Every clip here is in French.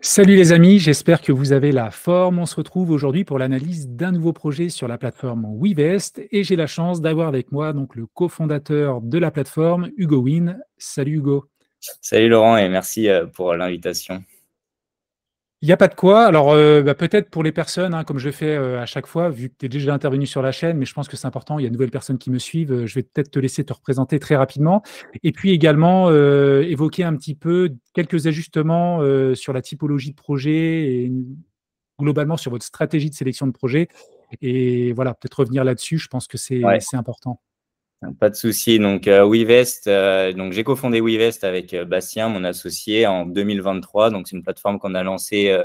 Salut les amis, j'espère que vous avez la forme. On se retrouve aujourd'hui pour l'analyse d'un nouveau projet sur la plateforme WeVest et j'ai la chance d'avoir avec moi donc le cofondateur de la plateforme, Hugo Wynn. Salut Hugo. Salut Laurent et merci pour l'invitation. Il n'y a pas de quoi. Alors peut-être pour les personnes, comme je le fais à chaque fois, vu que tu es déjà intervenu sur la chaîne, mais je pense que c'est important, il y a de nouvelles personnes qui me suivent, je vais peut-être te laisser te représenter très rapidement. Et puis également évoquer un petit peu quelques ajustements sur la typologie de projet et globalement sur votre stratégie de sélection de projet. Et voilà, peut-être revenir là-dessus, je pense que Ouais, c'est important. pas de souci. Donc WeVest, donc j'ai cofondé WeVest avec Bastien, mon associé, en 2023. Donc c'est une plateforme qu'on a lancée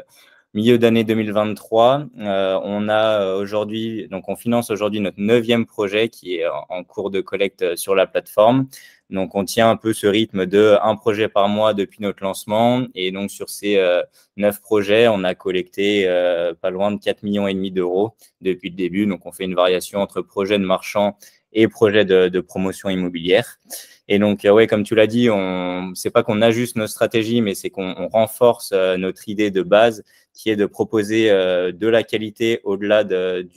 milieu d'année 2023. On a aujourd'hui, donc on finance aujourd'hui notre 9e projet qui est en cours de collecte sur la plateforme. Donc on tient un peu ce rythme de un projet par mois depuis notre lancement. Et donc sur ces 9 projets, on a collecté pas loin de 4,5 millions d'euros depuis le début. Donc on fait une variation entre projets de marchands et projets de promotion immobilière. Et donc, ouais, comme tu l'as dit, c'est pas qu'on ajuste nos stratégies, mais c'est qu'on renforce notre idée de base, qui est de proposer de la qualité au-delà de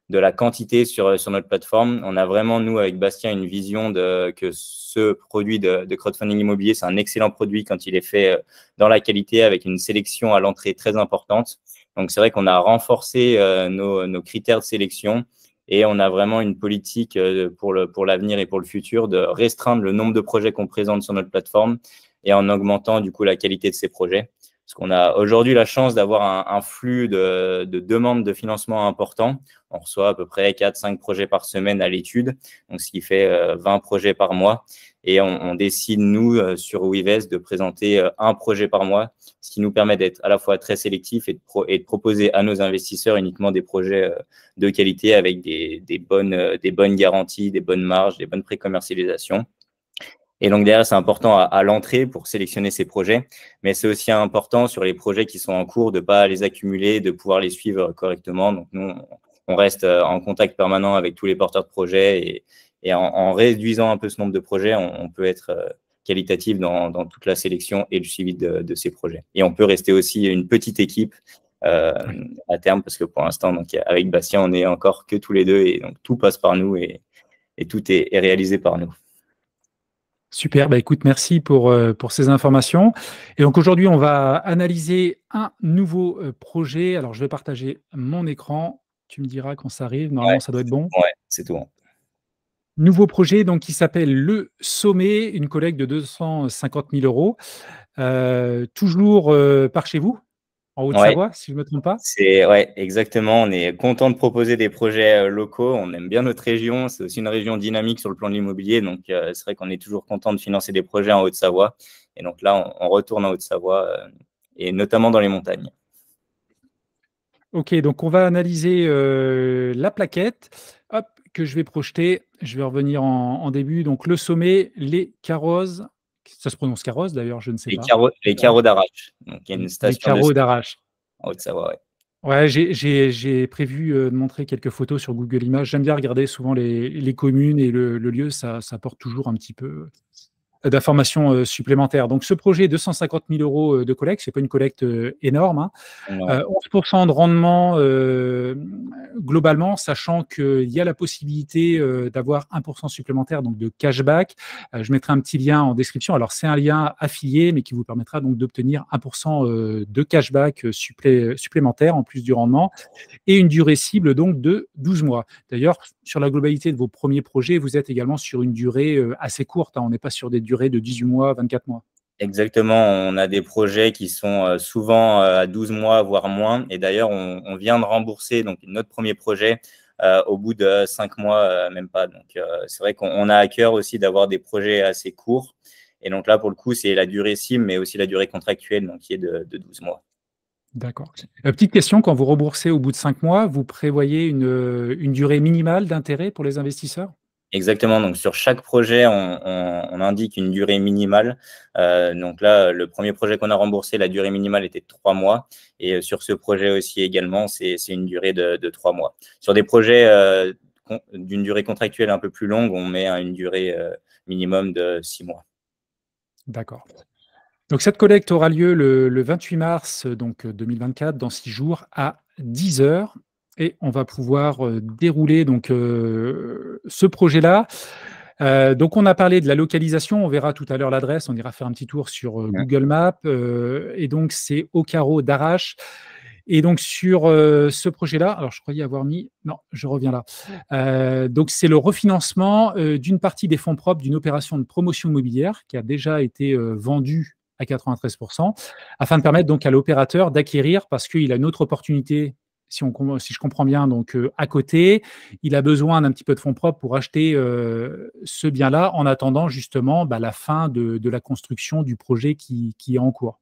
la quantité sur notre plateforme. On a vraiment, nous, avec Bastien, une vision que ce produit de crowdfunding immobilier, c'est un excellent produit quand il est fait dans la qualité, avec une sélection à l'entrée très importante. Donc, c'est vrai qu'on a renforcé nos critères de sélection. Et on a vraiment une politique pour l'avenir et pour le futur de restreindre le nombre de projets qu'on présente sur notre plateforme et en augmentant du coup la qualité de ces projets. Parce qu'on a aujourd'hui la chance d'avoir un flux de demandes de financement important. On reçoit à peu près 4-5 projets par semaine à l'étude, donc ce qui fait 20 projets par mois. Et on décide, nous, sur WeVest, de présenter un projet par mois, ce qui nous permet d'être à la fois très sélectif et de proposer à nos investisseurs uniquement des projets de qualité avec des bonnes garanties, des bonnes marges, des bonnes pré-commercialisations. Et donc derrière, c'est important à l'entrée pour sélectionner ces projets, mais c'est aussi important sur les projets qui sont en cours de ne pas les accumuler, de pouvoir les suivre correctement. Donc nous, on reste en contact permanent avec tous les porteurs de projets et en réduisant un peu ce nombre de projets, on peut être qualitatif dans toute la sélection et le suivi de ces projets. Et on peut rester aussi une petite équipe euh, Ouais. à terme, parce que pour l'instant, donc avec Bastien, on n'est encore que tous les deux et donc tout passe par nous et tout est réalisé par nous. Super, bah écoute, merci pour ces informations. Et donc aujourd'hui, on va analyser un nouveau projet. Alors, je vais partager mon écran. Tu me diras quand ça arrive. Ouais, Normalement, ça doit être bon. c'est tout. Nouveau projet donc, qui s'appelle Le Sommet, une collecte de 250 000 euros. Toujours par chez vous, en Ouais, Haute-Savoie, si je ne me trompe pas. ouais, exactement. On est content de proposer des projets locaux. On aime bien notre région. C'est aussi une région dynamique sur le plan de l'immobilier. Donc, c'est vrai qu'on est toujours content de financer des projets en Haute-Savoie. Et donc là, on retourne en Haute-Savoie et notamment dans les montagnes. Ok, donc on va analyser la plaquette. Hop, que je vais projeter. Je vais revenir en début. Donc le sommet, les carrozes. Ça se prononce carrosse d'ailleurs, je ne sais pas. Les carreaux d'Arrache. Donc, il y a une Les station de carreaux ski d'Arrache. en Haute-Savoie. Ouais. Ouais, j'ai prévu de montrer quelques photos sur Google Images. J'aime bien regarder souvent les communes et le lieu, ça apporte toujours un petit peu d'informations supplémentaires. Donc, ce projet, 250 000 euros de collecte, c'est pas une collecte énorme, hein. Ouais. 11% de rendement globalement, sachant qu'il y a la possibilité d'avoir 1% supplémentaire, donc de cashback. Je mettrai un petit lien en description. Alors, c'est un lien affilié, mais qui vous permettra donc d'obtenir 1% de cashback supplémentaire en plus du rendement et une durée cible donc de 12 mois. D'ailleurs, sur la globalité de vos premiers projets, vous êtes également sur une durée assez courte, hein. On n'est pas sur des durées de 18 mois, 24 mois. Exactement, on a des projets qui sont souvent à 12 mois, voire moins. Et d'ailleurs, on vient de rembourser donc, notre premier projet au bout de 5 mois, même pas. Donc, c'est vrai qu'on a à cœur aussi d'avoir des projets assez courts. Et donc là, pour le coup, c'est la durée cible, mais aussi la durée contractuelle, donc qui est de 12 mois. D'accord. Petite question, quand vous remboursez au bout de 5 mois, vous prévoyez une durée minimale d'intérêt pour les investisseurs? Exactement. Donc, sur chaque projet, on indique une durée minimale. Donc là, le premier projet qu'on a remboursé, la durée minimale était de 3 mois. Et sur ce projet aussi également, c'est une durée de 3 mois. Sur des projets d'une durée contractuelle un peu plus longue, on met une durée minimum de 6 mois. D'accord. Donc, cette collecte aura lieu le 28 mars donc, 2024, dans 6 jours, à 10 heures. Et on va pouvoir dérouler donc, ce projet-là. Donc, on a parlé de la localisation. On verra tout à l'heure l'adresse. On ira faire un petit tour sur Google Maps. Et donc, c'est au carreau d'Arrache. Et donc, sur ce projet-là, alors je croyais avoir mis… Non, je reviens là. Donc, c'est le refinancement d'une partie des fonds propres d'une opération de promotion immobilière qui a déjà été vendue à 93%, afin de permettre donc à l'opérateur d'acquérir, parce qu'il a une autre opportunité, si je comprends bien, donc à côté. Il a besoin d'un petit peu de fonds propres pour acheter ce bien-là, en attendant justement la fin de la construction du projet qui est en cours.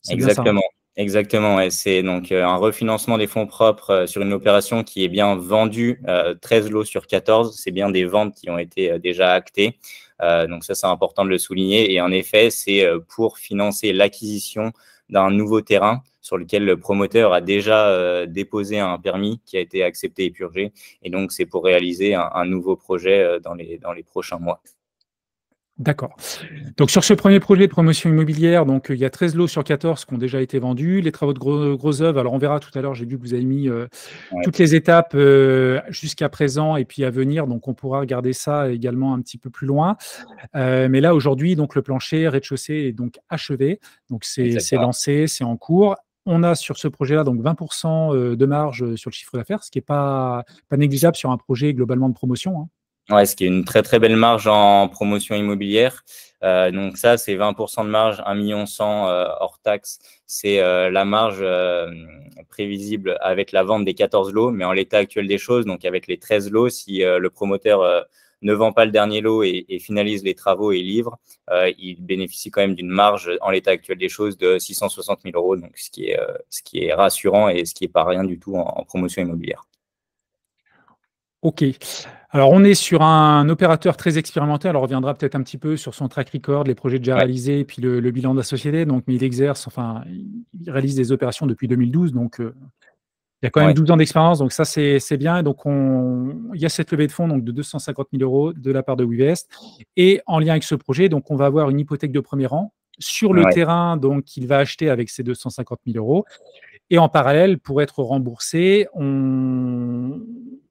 C'est bien ça, hein? Exactement. Exactement, ouais. C'est donc un refinancement des fonds propres sur une opération qui est bien vendue, 13 lots sur 14. C'est bien des ventes qui ont été déjà actées. Donc ça, c'est important de le souligner. Et en effet, c'est pour financer l'acquisition d'un nouveau terrain sur lequel le promoteur a déjà déposé un permis qui a été accepté et purgé. Et donc, c'est pour réaliser un nouveau projet dans les prochains mois. D'accord. Donc, sur ce premier projet de promotion immobilière, donc, il y a 13 lots sur 14 qui ont déjà été vendus. Les travaux de gros œuvres, alors on verra tout à l'heure, j'ai vu que vous avez mis Ouais, toutes les étapes jusqu'à présent et puis à venir. Donc, on pourra regarder ça également un petit peu plus loin. Mais là, aujourd'hui, donc, le plancher rez-de-chaussée est donc achevé. Donc, c'est exactement. lancé, c'est en cours. On a sur ce projet-là donc 20% de marge sur le chiffre d'affaires, ce qui n'est pas négligeable sur un projet globalement de promotion, hein. Ouais, ce qui est une très, très belle marge en promotion immobilière. Donc ça, c'est 20% de marge, 1,1 million hors taxe. C'est la marge prévisible avec la vente des 14 lots, mais en l'état actuel des choses, donc avec les 13 lots, si le promoteur ne vend pas le dernier lot et finalise les travaux et livre, il bénéficie quand même d'une marge en l'état actuel des choses de 660 000 euros, donc ce qui est rassurant et ce qui n'est pas rien du tout en promotion immobilière. OK. Alors, on est sur un opérateur très expérimenté. Alors, on reviendra peut-être un petit peu sur son track record, les projets déjà Ouais, réalisés et puis le bilan de la société. Donc, mais il exerce, enfin, il réalise des opérations depuis 2012. Donc, il y a quand même ouais, 12 ans d'expérience. Donc, ça, c'est bien. Et donc, il y a cette levée de fonds donc, de 250 000 euros de la part de WeVest. Et en lien avec ce projet, donc, on va avoir une hypothèque de premier rang sur le ouais, terrain donc, qu'il va acheter avec ces 250 000 euros. Et en parallèle, pour être remboursé,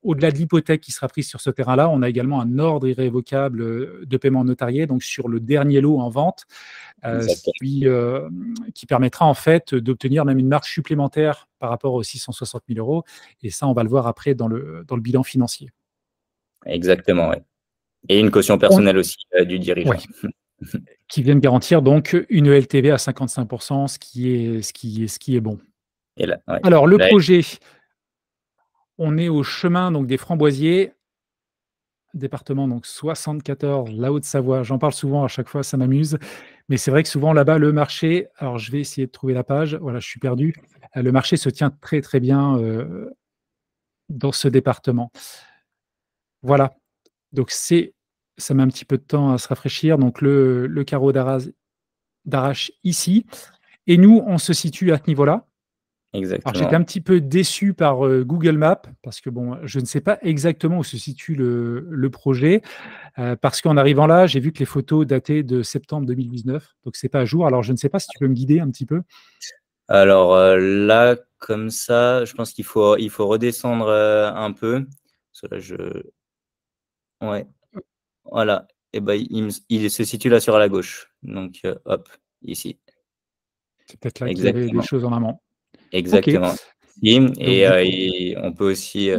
au-delà de l'hypothèque qui sera prise sur ce terrain-là, on a également un ordre irrévocable de paiement notarié, donc sur le dernier lot en vente, exactement. qui permettra en fait d'obtenir même une marge supplémentaire par rapport aux 660 000 euros. Et ça, on va le voir après dans le bilan financier. Exactement, ouais. Et une caution On, personnelle aussi du dirigeant. ouais, qui viennent garantir donc une LTV à 55%, ce qui est bon. Et là, ouais. Alors, le Là, projet, on est au chemin donc des Framboisiers, département donc 74, la Haute-Savoie. J'en parle souvent à chaque fois, ça m'amuse. Mais c'est vrai que souvent là-bas, le marché, alors je vais essayer de trouver la page, voilà, je suis perdu. Le marché se tient très très bien dans ce département. Voilà, donc ça met un petit peu de temps à se rafraîchir. Donc le carreau d'Arrache ici. Et nous, on se situe à ce niveau-là. Alors, j'étais exactement. un petit peu déçu par Google Maps parce que bon, je ne sais pas exactement où se situe le projet. Parce qu'en arrivant là, j'ai vu que les photos dataient de septembre 2019, donc c'est pas à jour. Alors, je ne sais pas si tu peux me guider un petit peu. Alors là, comme ça, je pense il faut redescendre un peu. Parce que là, ouais, voilà. Et ben, il se situe là sur la gauche. Donc, hop, ici. C'est peut-être là qu'il y avait des Exactement. choses en amont. OK, Exactement. donc du coup, Et on peut aussi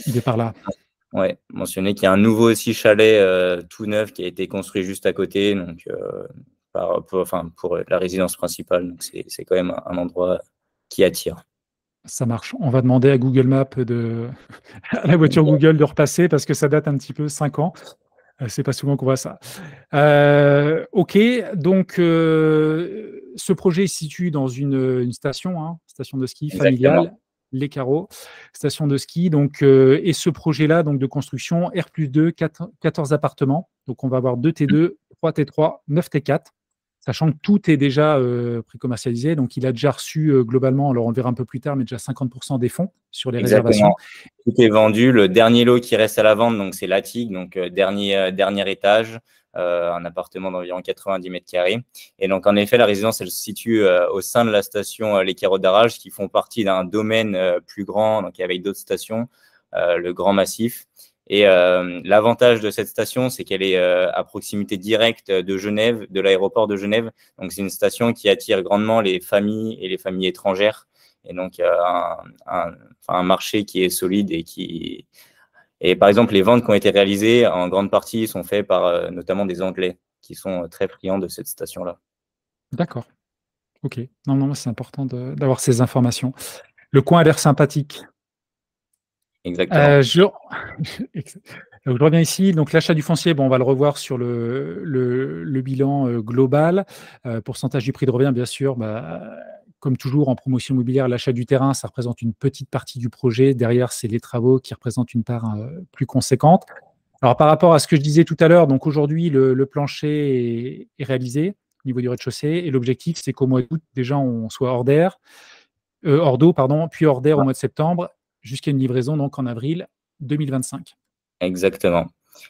il est par là. ouais, mentionner qu'il y a un nouveau aussi chalet tout neuf qui a été construit juste à côté, donc pour la résidence principale. Donc c'est quand même un endroit qui attire. Ça marche. On va demander à Google Maps à la voiture Google de repasser parce que ça date un petit peu, 5 ans. C'est pas souvent qu'on voit ça. OK, donc ce projet se situe dans une station, hein, station de ski Exactement, familiale, Les Carreaux, station de ski. Donc, et ce projet-là donc de construction, R+2, 14 appartements. Donc, on va avoir 2 T2, 3 T3, 9 T4, sachant que tout est déjà pré-commercialisé. Donc, il a déjà reçu globalement, alors on le verra un peu plus tard, mais déjà 50% des fonds sur les réservations. exactement. Tout est vendu. Le dernier lot qui reste à la vente, donc c'est l'attique, donc dernier étage. un appartement d'environ 90 mètres carrés. Et donc, en effet, la résidence, elle se situe au sein de la station Les Carreaux d'Arrages, qui font partie d'un domaine plus grand, donc avec d'autres stations, le Grand Massif. Et l'avantage de cette station, c'est qu'elle est à proximité directe de Genève, de l'aéroport de Genève. Donc, c'est une station qui attire grandement les familles et les familles étrangères. Et donc, un marché qui est solide et qui… Et par exemple, les ventes qui ont été réalisées, en grande partie, sont faites par notamment des Anglais qui sont très friands de cette station-là. D'accord. OK. Non, non, c'est important d'avoir ces informations. Le coin a l'air sympathique. Exactement. Je donc je reviens ici, donc l'achat du foncier, bon, on va le revoir sur le bilan, global. Pourcentage du prix de revient, bien sûr, bah, comme toujours en promotion immobilière, l'achat du terrain, ça représente une petite partie du projet. Derrière, c'est les travaux qui représentent une part, plus conséquente. Alors par rapport à ce que je disais tout à l'heure, donc aujourd'hui, le plancher est réalisé au niveau du rez-de-chaussée et l'objectif, c'est qu'au mois d'août, déjà, on soit hors d'eau, pardon, puis hors d'air au mois de septembre, jusqu'à une livraison donc en avril 2025. Exactement.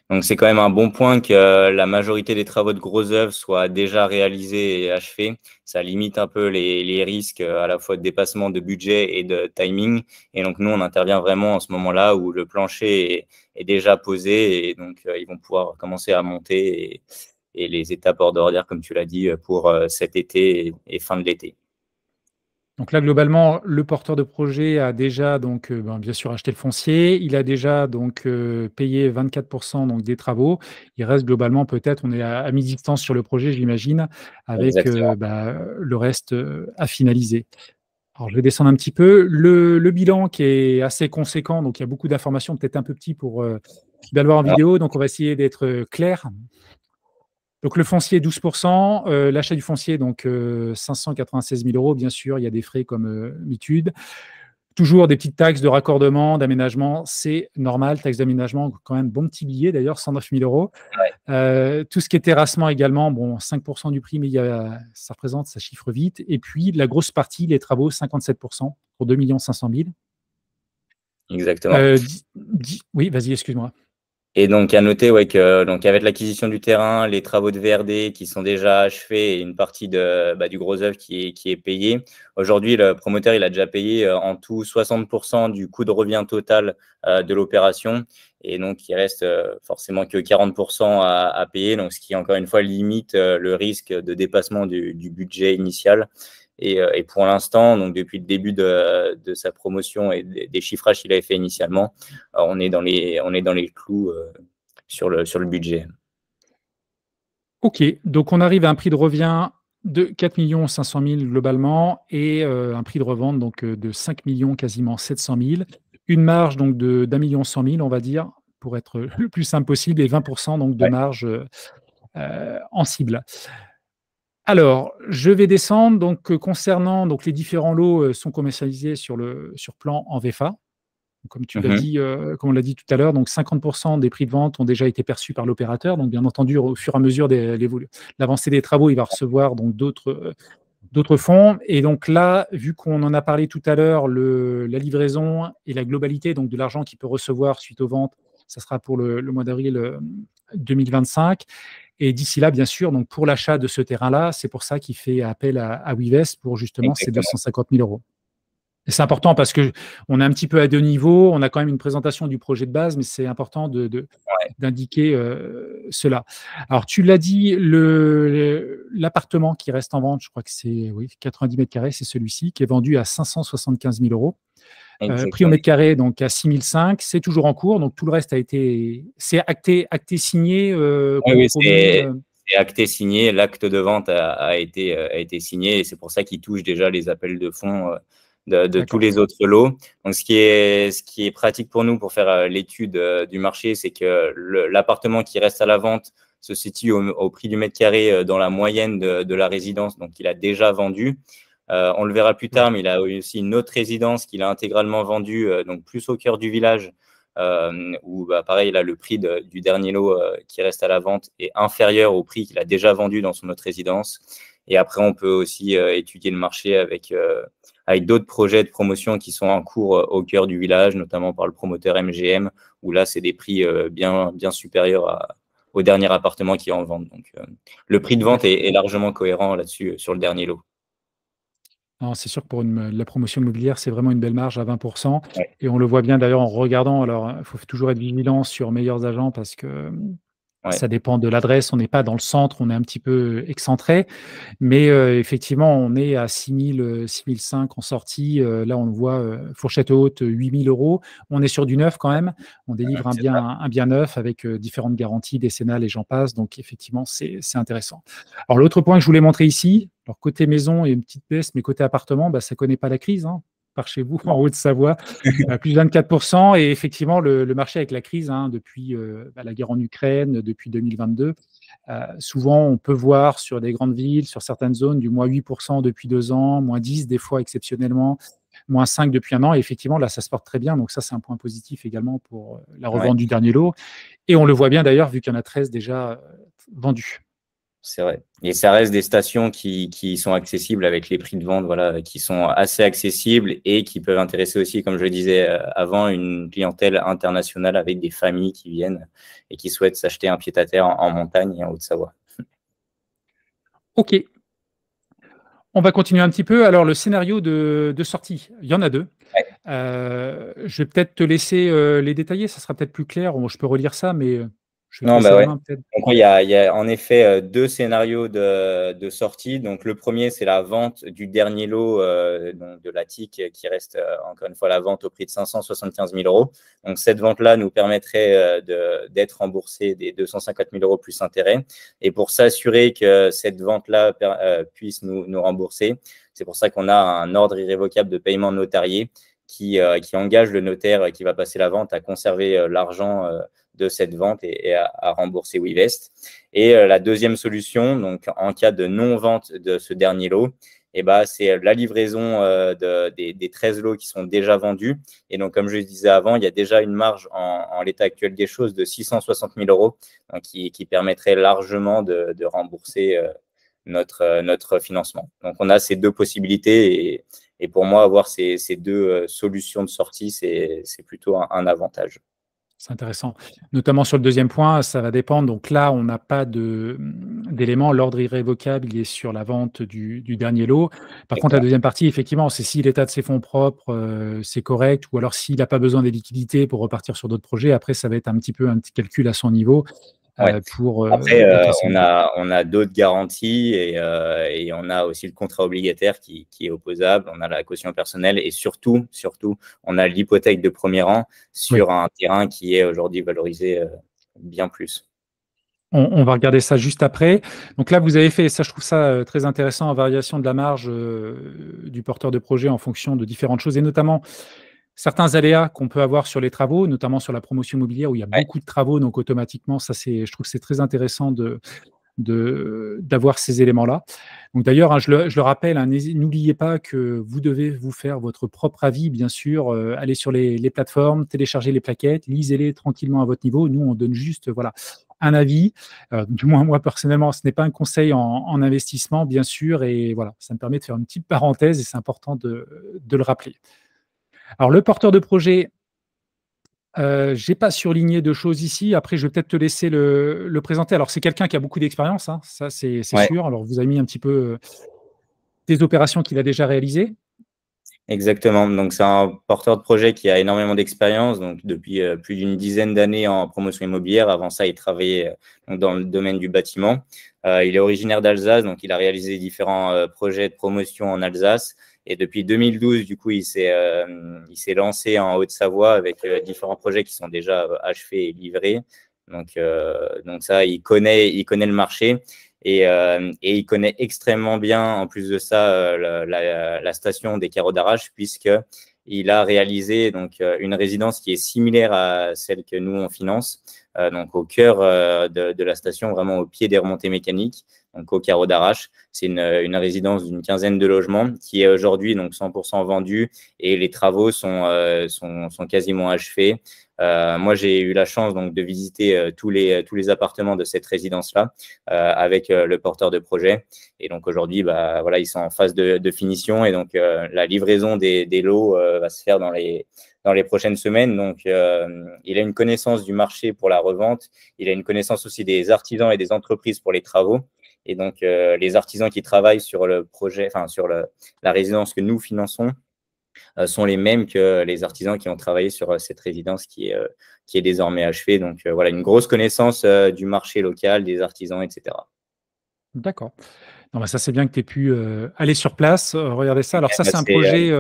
Donc, c'est quand même un bon point que la majorité des travaux de grosses œuvres soient déjà réalisés et achevés. Ça limite un peu les risques à la fois de dépassement de budget et de timing. Et donc, nous, on intervient vraiment en ce moment-là où le plancher est déjà posé et donc ils vont pouvoir commencer à monter et les étapes hors d'ordre, comme tu l'as dit, pour cet été et fin de l'été. Donc là, globalement, le porteur de projet a déjà donc, ben, bien sûr acheté le foncier. Il a déjà donc, payé 24 donc des travaux. Il reste globalement peut-être, on est à mi-distance sur le projet, j'imagine, avec, Exactement. bah, le reste, à finaliser. Alors je vais descendre un petit peu. Le bilan qui est assez conséquent, donc il y a beaucoup d'informations, peut-être un peu petit pour, bien le voir en Alors, vidéo, donc on va essayer d'être, clair. Donc le foncier 12 l'achat du foncier donc 596 000 €. Bien sûr, il y a des frais comme, d'habitude. Toujours des petites taxes de raccordement, d'aménagement, c'est normal. Taxe d'aménagement, quand même bon petit billet d'ailleurs, 109 000 €. ouais, Tout ce qui est terrassement également, bon 5 du prix, mais ça représente, ça chiffre vite. Et puis la grosse partie, les travaux, 57 pour 2 500 000. exactement. Oui, vas-y, excuse-moi. Et donc, à noter ouais, que, donc, avec l'acquisition du terrain, les travaux de VRD qui sont déjà achevés et une partie du gros œuvre qui est payée, aujourd'hui, le promoteur il a déjà payé en tout 60% du coût de revient total de l'opération. Et donc, il reste forcément que 40% à payer, donc, ce qui, encore une fois, limite le risque de dépassement du budget initial. Et pour l'instant, donc depuis le début de sa promotion et des chiffrages qu'il avait fait initialement, on est dans les clous sur le budget. OK, donc on arrive à un prix de revient de 4 500 000 globalement et un prix de revente donc de 5 millions quasiment 700 000. Une marge donc de d'1 100 000 on va dire, pour être le plus simple possible et 20 donc de Ouais. marge, en cible. Alors, je vais descendre donc concernant donc les différents lots, sont commercialisés sur plan en VFA. Comme tu l'as Mhm. dit, comme on l'a dit tout à l'heure, donc 50 des prix de vente ont déjà été perçus par l'opérateur. Donc, bien entendu, au fur et à mesure de l'avancée des travaux, il va recevoir donc d'autres fonds. Et donc là, vu qu'on en a parlé tout à l'heure, la livraison et la globalité donc de l'argent qu'il peut recevoir suite aux ventes, ça sera pour le mois d'avril 2025. Et d'ici là, bien sûr, donc pour l'achat de ce terrain-là, c'est pour ça qu'il fait appel à Wivest pour justement ces Exactement. 250 000 euros. Et c'est important parce qu'on est un petit peu à deux niveaux. On a quand même une présentation du projet de base, mais c'est important d'indiquer cela. Alors, tu l'as dit, l'appartement qui reste en vente, je crois que c'est oui, 90 mètres carrés, c'est celui-ci, qui est vendu à 575 000 euros. Prix au Exactement. mètre carré, donc à 6 500, c'est toujours en cours. Donc, tout le reste c'est acté, signé, Oui, oui, compromis. c'est acté, signé. L'acte de vente a été signé et c'est pour ça qu'il touche déjà les appels de fonds de tous D'accord. les autres lots. Donc, ce qui est pratique pour nous pour faire l'étude du marché, c'est que l'appartement qui reste à la vente se situe au prix du mètre carré dans la moyenne de la résidence, donc il a déjà vendu. On le verra plus Oui. tard, mais il a aussi une autre résidence qu'il a intégralement vendue, donc plus au cœur du village, où pareil, là, le prix du dernier lot qui reste à la vente est inférieur au prix qu'il a déjà vendu dans son autre résidence. Et après, on peut aussi étudier le marché avec d'autres projets de promotion qui sont en cours au cœur du village, notamment par le promoteur MGM, où là, c'est des prix bien, bien supérieurs au dernier appartement qui est en vente. Donc, le prix de vente est largement cohérent là-dessus sur le dernier lot. C'est sûr que pour la promotion immobilière, c'est vraiment une belle marge à 20 Ouais, et on le voit bien d'ailleurs en regardant. Alors, il faut toujours être vigilant sur Meilleurs Agents parce que, ouais, ça dépend de l'adresse. On n'est pas dans le centre, on est un petit peu excentré. Mais effectivement, on est à 6 000 en sortie. Là, on le voit, fourchette haute, 8 000 €. On est sur du neuf quand même. On délivre c'est ça. un bien neuf avec différentes garanties décennales et j'en passe. Donc effectivement, c'est intéressant. Alors l'autre point que je voulais montrer ici, alors côté maison, il y a une petite baisse, mais côté appartement, bah, ça ne connaît pas la crise, hein, par chez vous, en Haute-Savoie, plus de 24 et effectivement, le marché avec la crise, hein, depuis la guerre en Ukraine, depuis 2022, souvent, on peut voir sur des grandes villes, sur certaines zones, du moins 8 depuis 2 ans, moins 10 des fois exceptionnellement, moins 5 depuis un an. Et effectivement, là, ça se porte très bien. Donc ça, c'est un point positif également pour la Ouais. revente du dernier lot. Et on le voit bien d'ailleurs, vu qu'il y en a 13 déjà vendus. C'est vrai. Et ça reste des stations qui sont accessibles avec les prix de vente, voilà, qui sont assez accessibles et qui peuvent intéresser aussi, comme je le disais avant, une clientèle internationale avec des familles qui viennent et qui souhaitent s'acheter un pied-à-terre en montagne et en Haute-Savoie. OK, on va continuer un petit peu. Alors, le scénario de sortie, il y en a deux. Ouais. Je vais peut-être te laisser les détailler, ça sera peut-être plus clair. Bon, je peux relire ça, mais je vais te Non, laisser bah la ouais. main peut-être. Donc, il y a en effet deux scénarios de sortie. Donc, le premier, c'est la vente du dernier lot donc de la TIC qui reste encore une fois la vente au prix de 575 000 €. Donc, cette vente-là nous permettrait d'être remboursé des 250 000 € plus intérêts. Et pour s'assurer que cette vente-là puisse nous rembourser, c'est pour ça qu'on a un ordre irrévocable de paiement notarié qui engage le notaire qui va passer la vente à conserver l'argent de cette vente et à rembourser WeVest. Et la deuxième solution, donc en cas de non-vente de ce dernier lot, eh ben, c'est la livraison des 13 lots qui sont déjà vendus. Et donc, comme je le disais avant, il y a déjà une marge en l'état actuel des choses de 660 000 €, donc qui permettrait largement de rembourser notre financement. Donc, on a ces deux possibilités et pour moi, avoir ces deux solutions de sortie, c'est plutôt un avantage. C'est intéressant. Notamment sur le deuxième point, ça va dépendre. Donc là, on n'a pas d'éléments. L'ordre irrévocable, il est sur la vente du dernier lot. Par contre, la Exactement. deuxième partie, effectivement, c'est si l'état de ses fonds propres, c'est correct, ou alors s'il n'a pas besoin des liquidités pour repartir sur d'autres projets. Après, ça va être un petit calcul à son niveau Ouais. pour Après, potentiellement. on a d'autres garanties et on a aussi le contrat obligataire qui est opposable. On a la caution personnelle et surtout, on a l'hypothèque de premier rang Oui. sur un terrain qui est aujourd'hui valorisé bien plus. On va regarder ça juste après. Donc là, vous avez fait, ça je trouve ça très intéressant, en variation de la marge du porteur de projet en fonction de différentes choses, et notamment certains aléas qu'on peut avoir sur les travaux, notamment sur la promotion immobilière où il y a Ouais, beaucoup de travaux, donc automatiquement, ça c'est, je trouve que c'est très intéressant d'avoir ces éléments-là. Donc d'ailleurs, hein, je le rappelle, hein, n'oubliez pas que vous devez vous faire votre propre avis, bien sûr, aller sur les plateformes, télécharger les plaquettes, lisez-les tranquillement à votre niveau. Nous, on donne juste voilà, un avis. Du moins, moi, personnellement, ce n'est pas un conseil en investissement, bien sûr, et voilà, ça me permet de faire une petite parenthèse et c'est important de le rappeler. Alors, le porteur de projet, je n'ai pas surligné de choses ici. Après, je vais peut-être te laisser le présenter. Alors, c'est quelqu'un qui a beaucoup d'expérience, hein, ça c'est ouais. sûr. Alors, vous avez mis un petit peu des opérations qu'il a déjà réalisées. Exactement. Donc, c'est un porteur de projet qui a énormément d'expérience, donc depuis plus d'une dizaine d'années en promotion immobilière. Avant ça, il travaillait donc dans le domaine du bâtiment. Il est originaire d'Alsace, donc il a réalisé différents projets de promotion en Alsace. Et depuis 2012, du coup, il s'est lancé en Haute-Savoie avec différents projets qui sont déjà achevés et livrés. Donc ça, il connaît le marché. Et il connaît extrêmement bien, en plus de ça, la station des carreaux d'arrache, puisqu'il a réalisé donc, une résidence qui est similaire à celle que nous, on finance, donc au cœur de la station, vraiment au pied des remontées mécaniques, donc au carreau d'arrache. C'est une résidence d'une quinzaine de logements qui est aujourd'hui donc 100% vendue et les travaux sont quasiment achevés. Moi, j'ai eu la chance donc de visiter tous les appartements de cette résidence-là avec le porteur de projet. Et donc aujourd'hui, bah, voilà, ils sont en phase de finition et donc la livraison des lots va se faire dans les prochaines semaines. Donc, il a une connaissance du marché pour la revente. Il a une connaissance aussi des artisans et des entreprises pour les travaux. Et donc, les artisans qui travaillent sur le projet, enfin sur la résidence que nous finançons, sont les mêmes que les artisans qui ont travaillé sur cette résidence qui est désormais achevée. Donc, voilà, une grosse connaissance du marché local, des artisans, etc. D'accord. Non, bah, ça, c'est bien que tu aies pu aller sur place, regarder ça. Alors, ça, Bah, c'est un projet.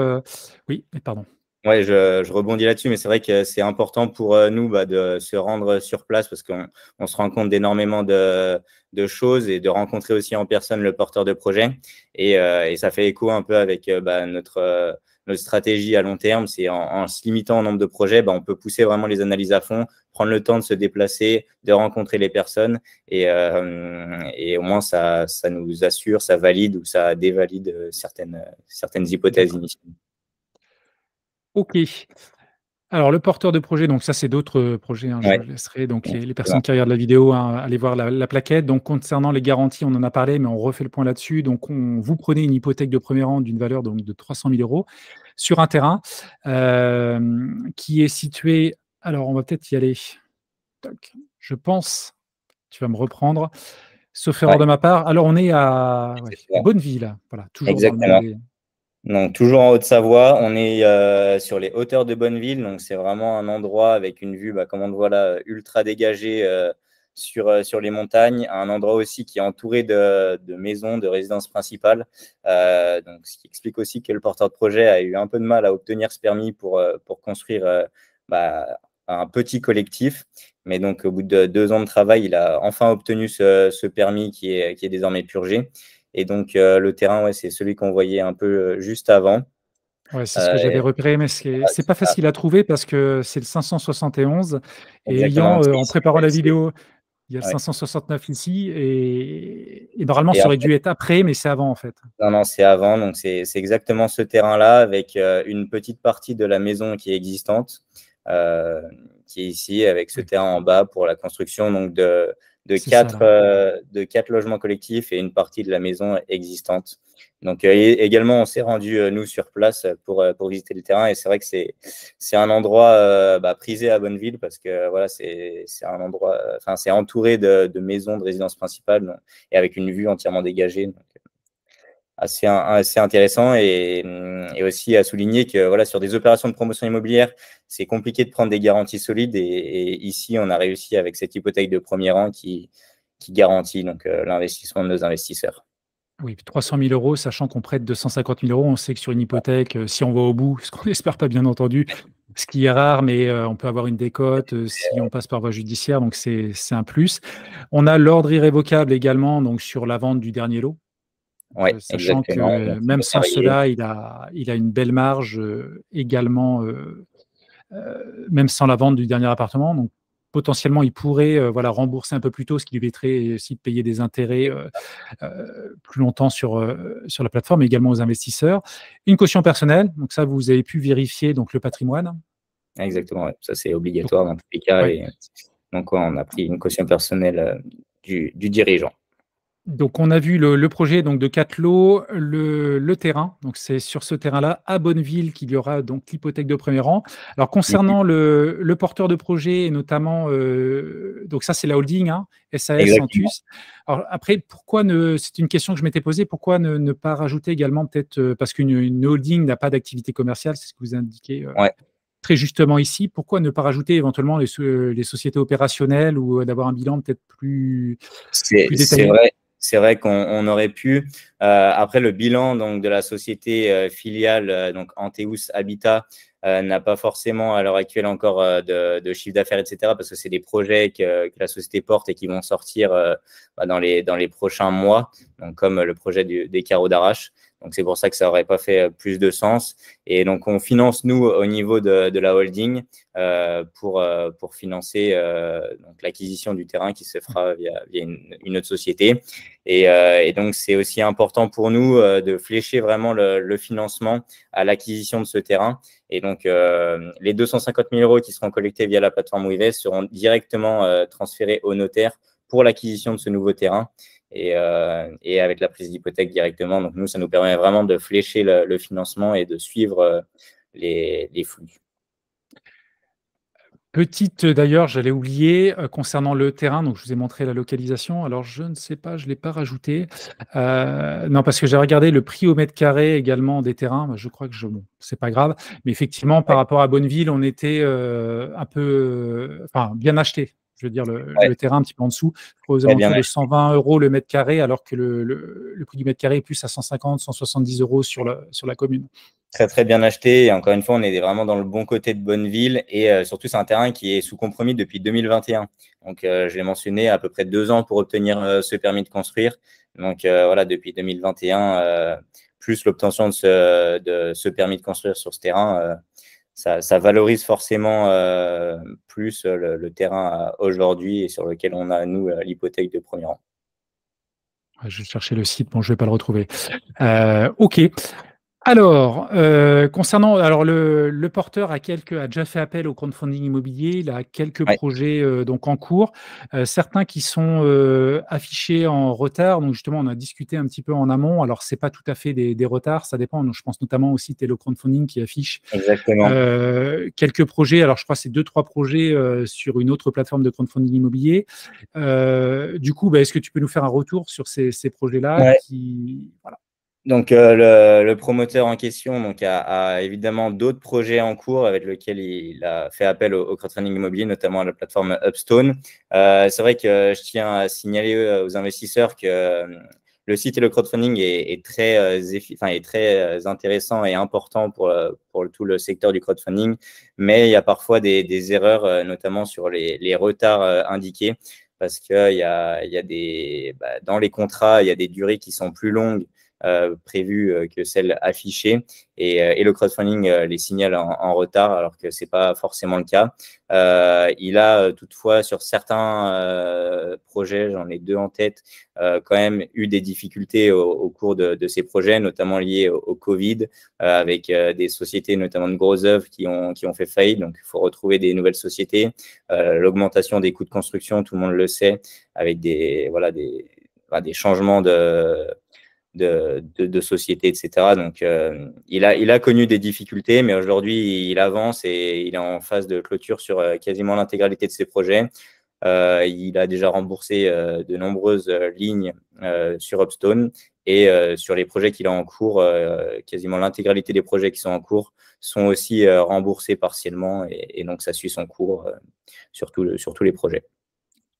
Oui, pardon. Ouais, je rebondis là-dessus, mais c'est vrai que c'est important pour nous bah, de se rendre sur place parce qu'on se rend compte d'énormément de choses et de rencontrer aussi en personne le porteur de projet. Et ça fait écho un peu avec bah, notre stratégie à long terme. C'est en se limitant au nombre de projets, bah, on peut pousser vraiment les analyses à fond, prendre le temps de se déplacer, de rencontrer les personnes. Et au moins, ça nous assure, ça valide ou ça dévalide certaines hypothèses initiales. OK. Alors, le porteur de projet, donc ça, c'est d'autres projets, hein, je Ouais. laisserai donc les personnes qui regardent la vidéo, hein, aller voir la plaquette. Donc, concernant les garanties, on en a parlé, mais on refait le point là-dessus. Donc, vous prenez une hypothèque de premier rang d'une valeur donc de 300 000 € sur un terrain qui est situé. Alors, on va peut-être y aller. Tac. Je pense, tu vas me reprendre, sauf erreur Ouais, de ma part. Alors, on est à c'est ça. Bonneville, voilà, toujours dans le Exactement. monde des. Donc, toujours en Haute-Savoie, on est sur les hauteurs de Bonneville. Donc, c'est vraiment un endroit avec une vue, bah, comme on le voit là, ultra dégagée sur les montagnes. Un endroit aussi qui est entouré de maisons, de résidences principales. Donc, ce qui explique aussi que le porteur de projet a eu un peu de mal à obtenir ce permis pour construire bah, un petit collectif. Mais donc, au bout de 2 ans de travail, il a enfin obtenu ce permis qui est désormais purgé. Et donc, le terrain, ouais, c'est celui qu'on voyait un peu juste avant. Ouais, c'est ce que j'avais repéré, mais c'est pas facile à trouver parce que c'est le 571 et Exactement. ayant, en préparant la vidéo, il y a le Ouais. 569 ici et normalement, Et ça en aurait fait, dû être après, mais c'est avant, en fait. non, non, c'est avant. Donc, c'est exactement ce terrain-là avec une petite partie de la maison qui est existante, euh, qui est ici, avec ce Oui, terrain en bas pour la construction donc de c'est ça, quatre, là. logements collectifs et une partie de la maison existante. Donc, également, on s'est rendu, nous, sur place pour visiter le terrain. Et c'est vrai que c'est un endroit bah, prisé à Bonneville parce que voilà, c'est un endroit, enfin, c'est entouré de maisons, de résidences principales donc, et avec une vue entièrement dégagée. Donc, assez intéressant et aussi à souligner que voilà, sur des opérations de promotion immobilière, c'est compliqué de prendre des garanties solides et ici, on a réussi avec cette hypothèque de premier rang qui garantit donc l'investissement de nos investisseurs. Oui, puis 300 000 €, sachant qu'on prête 250 000 €, on sait que sur une hypothèque, si on va au bout, ce qu'on n'espère pas, bien entendu, ce qui est rare, mais on peut avoir une décote si on passe par voie judiciaire, donc c'est un plus. On a l'ordre irrévocable également, donc sur la vente du dernier lot. Donc, Oui, sachant exactement. Donc, que c'est même sans notarié. cela, il a une belle marge également, même sans la vente du dernier appartement. Donc, potentiellement, il pourrait voilà, rembourser un peu plus tôt, ce qui lui éviterait aussi de payer des intérêts plus longtemps sur la plateforme, mais également aux investisseurs. Une caution personnelle, donc ça, vous avez pu vérifier donc, le patrimoine. Exactement, ouais. Ça, c'est Donc, obligatoire dans tous les cas. ouais. Et donc, ouais, on a pris une caution personnelle du dirigeant. Donc, on a vu le projet donc, de 4 lots, le terrain. Donc, c'est sur ce terrain-là, à Bonneville, qu'il y aura donc l'hypothèque de premier rang. Alors, Mhm. concernant le porteur de projet, et notamment, donc ça, c'est la holding, hein, SAS Exactement. Centus. Alors, après, c'est une question que je m'étais posée, pourquoi ne pas rajouter également, peut-être, parce qu'une holding n'a pas d'activité commerciale, c'est ce que vous indiquez Ouais. très justement ici, pourquoi ne pas rajouter éventuellement les sociétés opérationnelles ou d'avoir un bilan peut-être plus C'est détaillé? vrai, c'est vrai qu'on aurait pu. Après, le bilan donc, de la société filiale, donc Anteus Habitat, n'a pas forcément à l'heure actuelle encore de chiffre d'affaires, etc., parce que c'est des projets que la société porte et qui vont sortir bah, dans les prochains mois, donc, comme le projet des carreaux d'arrache. Donc, c'est pour ça que ça n'aurait pas fait plus de sens. Et donc, on finance, nous, au niveau de la holding, pour financer donc l'acquisition du terrain qui se fera via une autre société. Et donc, c'est aussi important pour nous de flécher vraiment le financement à l'acquisition de ce terrain. Et donc, les 250 000 € qui seront collectés via la plateforme Wevest seront directement transférés au notaire pour l'acquisition de ce nouveau terrain et avec la prise d'hypothèque directement. Donc, nous, ça nous permet vraiment de flécher le financement et de suivre les flux. Petite, d'ailleurs, j'allais oublier, concernant le terrain, donc je vous ai montré la localisation. Alors, je ne sais pas, je ne l'ai pas rajouté. Non, parce que j'ai regardé le prix au mètre carré également des terrains. Je crois que bon, c'est pas grave. Mais effectivement, par rapport à Bonneville, on était un peu, enfin, bien acheté. Je veux dire, le terrain un petit peu en dessous, aux Très bien alentours de acheté. 120 € le mètre carré, alors que le prix du mètre carré est plus à 150, 170 € sur la commune. Très, très bien acheté. Et encore une fois, on est vraiment dans le bon côté de Bonneville. Et surtout, c'est un terrain qui est sous compromis depuis 2021. Donc, je l'ai mentionné, à peu près 2 ans pour obtenir ce permis de construire. Donc, voilà, depuis 2021, plus l'obtention de ce permis de construire sur ce terrain, ça valorise forcément plus le terrain aujourd'hui et sur lequel on a, nous, l'hypothèque de premier rang. Je vais chercher le site, bon, je ne vais pas le retrouver. OK. Alors, concernant le porteur a déjà fait appel au crowdfunding immobilier. Il a quelques Ouais, projets donc en cours, certains qui sont affichés en retard. Donc justement, on a discuté un petit peu en amont. Alors, c'est pas tout à fait des retards, ça dépend. Donc, je pense notamment aussi Télo Crowdfunding qui affiche exactement. quelques projets. Alors, je crois que c'est 2-3 projets sur une autre plateforme de crowdfunding immobilier. Du coup, est-ce que tu peux nous faire un retour sur ces projets-là Ouais. Voilà. Donc, le promoteur en question donc, a évidemment d'autres projets en cours avec lesquels il a fait appel au crowdfunding immobilier, notamment à la plateforme Upstone. C'est vrai que je tiens à signaler aux investisseurs que le site et le crowdfunding est très intéressant et important pour tout le secteur du crowdfunding, mais il y a parfois des erreurs, notamment sur les retards indiqués, parce qu'il y a dans les contrats, il y a des durées qui sont plus longues prévues que celles affichées et le crowdfunding les signale en retard alors que c'est pas forcément le cas. Il a toutefois sur certains projets, j'en ai 2 en tête, quand même eu des difficultés au cours de ces projets, notamment liées au Covid, avec des sociétés, notamment de grosses œuvres qui ont fait faillite. Donc, il faut retrouver des nouvelles sociétés. L'augmentation des coûts de construction, tout le monde le sait, avec des changements de société, etc. Donc, il a connu des difficultés, mais aujourd'hui, il avance et il est en phase de clôture sur quasiment l'intégralité de ses projets. Il a déjà remboursé de nombreuses lignes sur Upstone et sur les projets qu'il a en cours, quasiment l'intégralité des projets qui sont en cours sont aussi remboursés partiellement et donc ça suit son cours sur tous les projets.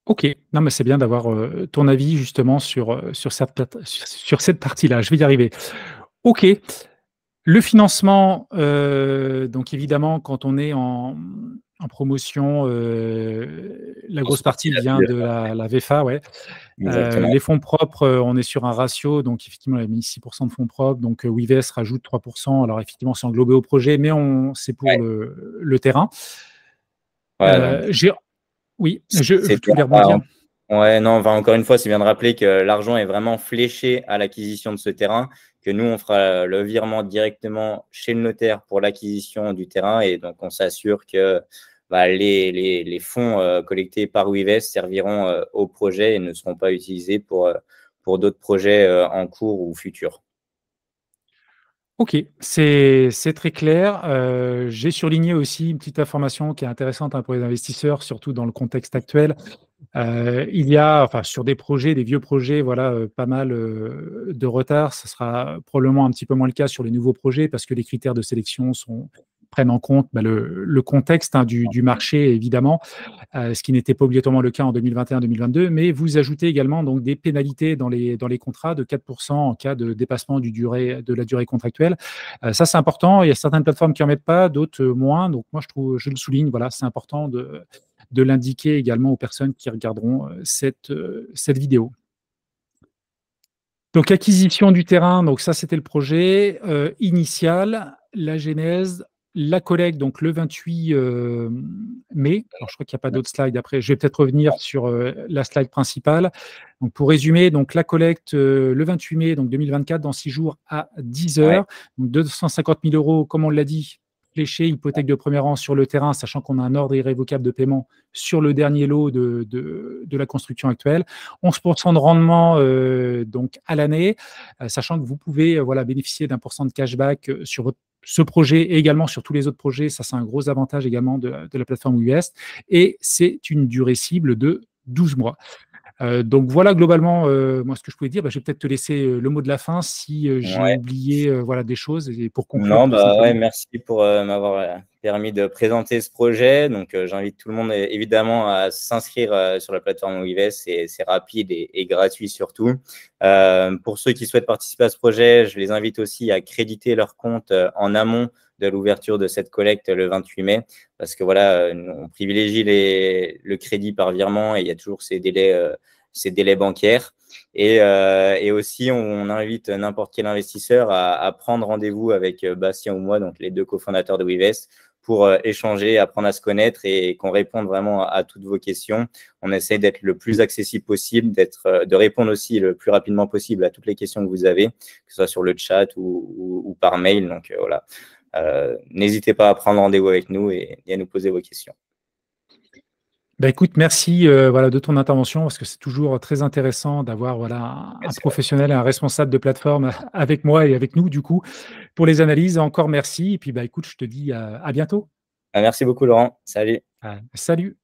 OK. Non, mais c'est bien d'avoir, ton avis justement sur cette partie-là. Je vais y arriver. OK. Le financement, donc évidemment, quand on est en promotion, la Grosse grosse partie partie la vient plus. de la VEFA, ouais. Exactement. Les fonds propres, on est sur un ratio, donc effectivement, on a mis 6 de fonds propres, donc Wivest rajoute 3. Alors effectivement, c'est englobé au projet, mais c'est pour Ouais, le terrain. voilà, donc J'ai Oui, c'est tu bien. voulais rebondir? Ouais, non, enfin, encore une fois, c'est bien de rappeler que l'argent est vraiment fléché à l'acquisition de ce terrain, que nous, on fera le virement directement chez le notaire pour l'acquisition du terrain. Et donc, on s'assure que les fonds collectés par Wivest serviront au projet et ne seront pas utilisés pour d'autres projets en cours ou futurs. OK, c'est très clair. J'ai surligné aussi une petite information qui est intéressante, hein, pour les investisseurs, surtout dans le contexte actuel. Il y a, enfin, sur des projets, des vieux projets, voilà, pas mal de retard. Ce sera probablement un petit peu moins le cas sur les nouveaux projets parce que les critères de sélection prennent en compte le contexte, hein, du marché, évidemment, ce qui n'était pas obligatoirement le cas en 2021-2022. Mais vous ajoutez également donc des pénalités dans les contrats de 4 en cas de dépassement de la durée contractuelle. Ça, c'est important. Il y a certaines plateformes qui en mettent pas, d'autres moins. Donc moi, je le souligne. Voilà, c'est important de l'indiquer également aux personnes qui regarderont cette vidéo. Donc, acquisition du terrain, donc ça, c'était le projet initial, la genèse, la collecte, donc le 28 mai. Alors, je crois qu'il n'y a pas d'autres slides après. Je vais peut-être revenir sur la slide principale. Donc, pour résumer, donc la collecte le 28 mai donc 2024, dans 6 jours à 10 Ouais. heures. Donc, 250 000 euros, comme on l'a dit, fléchés, hypothèque de premier rang sur le terrain, sachant qu'on a un ordre irrévocable de paiement sur le dernier lot de la construction actuelle. 11% de rendement donc à l'année, sachant que vous pouvez voilà, bénéficier d'1% de cashback sur ce projet et également sur tous les autres projets. Ça, c'est un gros avantage également de la plateforme WeVest. Et c'est une durée cible de 12 mois. Donc voilà globalement moi ce que je pouvais dire. Je vais peut-être te laisser le mot de la fin si j'ai Ouais. oublié voilà, des choses et pour conclure Non, tout bah ouais, simplement. merci pour m'avoir permis de présenter ce projet. Donc, j'invite tout le monde évidemment à s'inscrire sur la plateforme WeVest. C'est rapide et gratuit surtout. Pour ceux qui souhaitent participer à ce projet, je les invite aussi à créditer leur compte en amont de l'ouverture de cette collecte le 28 mai, parce que voilà, on privilégie le crédit par virement et il y a toujours ces délais bancaires. Et aussi, on invite n'importe quel investisseur à prendre rendez-vous avec Bastien ou moi, donc les deux cofondateurs de WeVest, pour échanger, apprendre à se connaître et qu'on réponde vraiment à toutes vos questions. On essaie d'être le plus accessible possible, de répondre aussi le plus rapidement possible à toutes les questions que vous avez, que ce soit sur le chat ou par mail. Donc voilà, n'hésitez pas à prendre rendez-vous avec nous et à nous poser vos questions. Écoute, merci voilà, de ton intervention parce que c'est toujours très intéressant d'avoir voilà, un professionnel et un responsable de plateforme avec moi et avec nous, du coup, pour les analyses. Encore merci. Et puis, écoute, je te dis à bientôt. Merci beaucoup, Laurent. Salut. Salut.